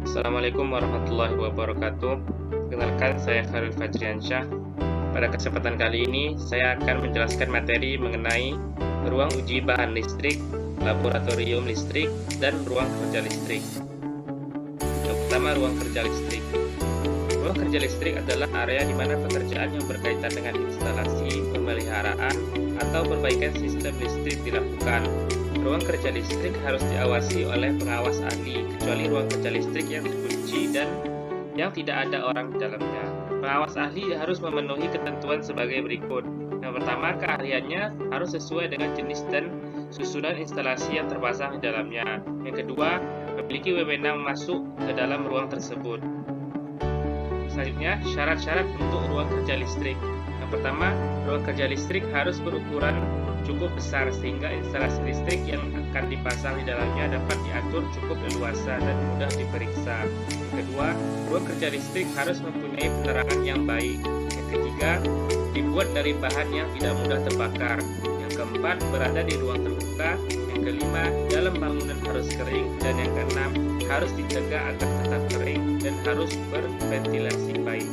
Assalamualaikum warahmatullahi wabarakatuh. Perkenalkan, saya Khalil Fajriansyah. Pada kesempatan kali ini, saya akan menjelaskan materi mengenai ruang uji bahan listrik, laboratorium listrik, dan ruang kerja listrik. Yang pertama, ruang kerja listrik. Ruang kerja listrik adalah area di mana pekerjaan yang berkaitan dengan instalasi, pemeliharaan, atau perbaikan sistem listrik dilakukan. Ruang kerja listrik harus diawasi oleh pengawas ahli, kecuali ruang kerja listrik yang terkunci dan yang tidak ada orang di dalamnya. Pengawas ahli harus memenuhi ketentuan sebagai berikut. Yang pertama, keahliannya harus sesuai dengan jenis dan susunan instalasi yang terpasang di dalamnya. Yang kedua, memiliki wewenang masuk ke dalam ruang tersebut. Selanjutnya, syarat-syarat untuk ruang kerja listrik. Yang pertama, ruang kerja listrik harus berukuran cukup besar sehingga instalasi listrik yang akan dipasang di dalamnya dapat diatur cukup leluasa dan mudah diperiksa. Yang kedua, ruang kerja listrik harus mempunyai penerangan yang baik. Yang ketiga, dibuat dari bahan yang tidak mudah terbakar. Yang keempat, berada di ruang terbuka. Yang kelima, dalam bangunan harus kering. Dan yang keenam, harus dijaga agar tetap kering dan harus berventilasi baik.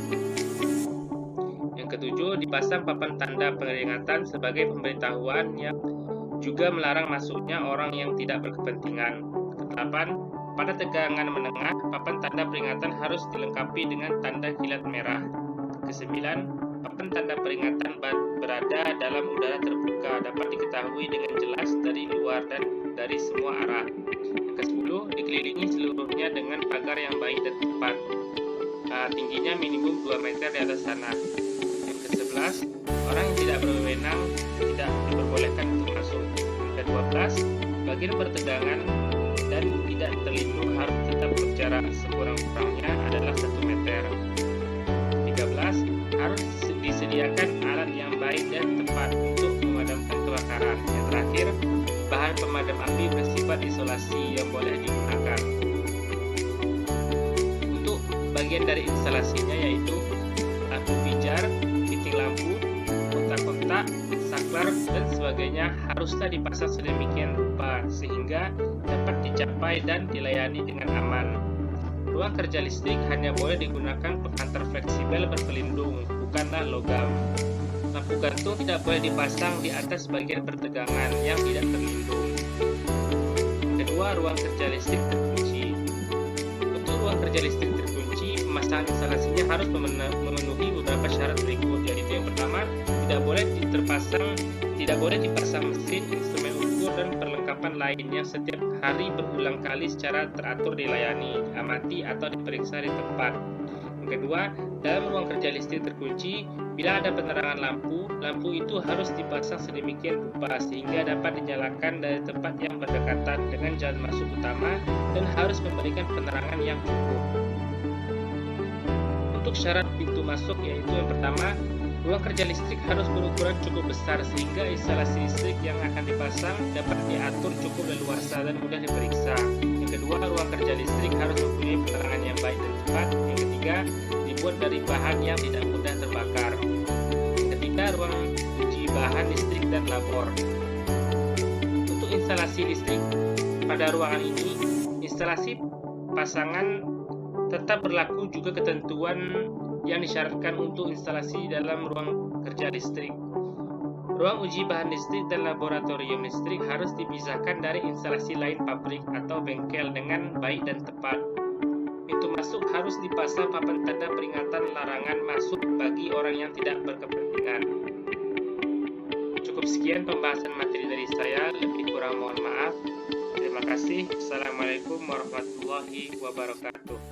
Yang ketujuh, dipasang papan tanda peringatan sebagai pemberitahuan yang juga melarang masuknya orang yang tidak berkepentingan. Kedelapan, pada tegangan menengah, papan tanda peringatan harus dilengkapi dengan tanda kilat merah. Kesembilan, papan tanda peringatan berada dalam udara terbuka, dapat diketahui dengan jelas dari luar dan dari semua arah. Yang kesepuluh, dikelilingi seluruhnya dengan pagar yang baik dan tepat. Tingginya minimum 2 meter di atas tanah. Ke-11, orang yang tidak berwenang tidak diperbolehkan untuk masuk. Ke-12, bagian pertegangan dan tidak terlindung harus tetap berjarak sekurang-kurangnya adalah 1 meter. 13, harus disediakan alat yang baik dan tepat untuk memadamkan kebakaran. Yang terakhir, bahan pemadam api bersifat isolasi yang boleh digunakan. Untuk bagian dari instalasinya yaitu lampu pijar, lampu, kontak-kontak, saklar, dan sebagainya haruslah dipasang sedemikian rupa sehingga dapat dicapai dan dilayani dengan aman. Ruang kerja listrik hanya boleh digunakan pengantar fleksibel berpelindung, bukanlah logam. Lampu gantung tidak boleh dipasang di atas bagian pertegangan yang tidak terlindung. Kedua, ruang kerja listrik terkunci. Untuk ruang kerja listrik terkunci, pemasangan instalasinya harus memenuhi beberapa syarat berikut, yaitu yang pertama, tidak boleh dipasang mesin, instrumen ukur, dan perlengkapan lain yang setiap hari berulang kali secara teratur dilayani, diamati, atau diperiksa di tempat. Yang kedua, dalam ruang kerja listrik terkunci, bila ada penerangan lampu itu harus dipasang sedemikian rupa sehingga dapat dinyalakan dari tempat yang berdekatan dengan jalan masuk utama dan harus memberikan penerangan yang cukup. Untuk syarat pintu masuk yaitu yang pertama, ruang kerja listrik harus berukuran cukup besar sehingga instalasi listrik yang akan dipasang dapat diatur cukup leluasa dan mudah diperiksa. Yang kedua, ruang kerja listrik harus mempunyai penerangan yang baik dan tepat. Yang ketiga, dibuat dari bahan yang tidak mudah terbakar. Yang ketiga, ruang uji bahan listrik dan labor. Untuk instalasi listrik pada ruangan ini, instalasi pasangan tetap berlaku juga ketentuan yang disyaratkan untuk instalasi dalam ruang kerja listrik. Ruang uji bahan listrik dan laboratorium listrik harus dipisahkan dari instalasi lain pabrik atau bengkel dengan baik dan tepat. Pintu masuk harus dipasang papan tanda peringatan larangan masuk bagi orang yang tidak berkepentingan. Cukup sekian pembahasan materi dari saya, lebih kurang mohon maaf. Terima kasih. Assalamualaikum warahmatullahi wabarakatuh.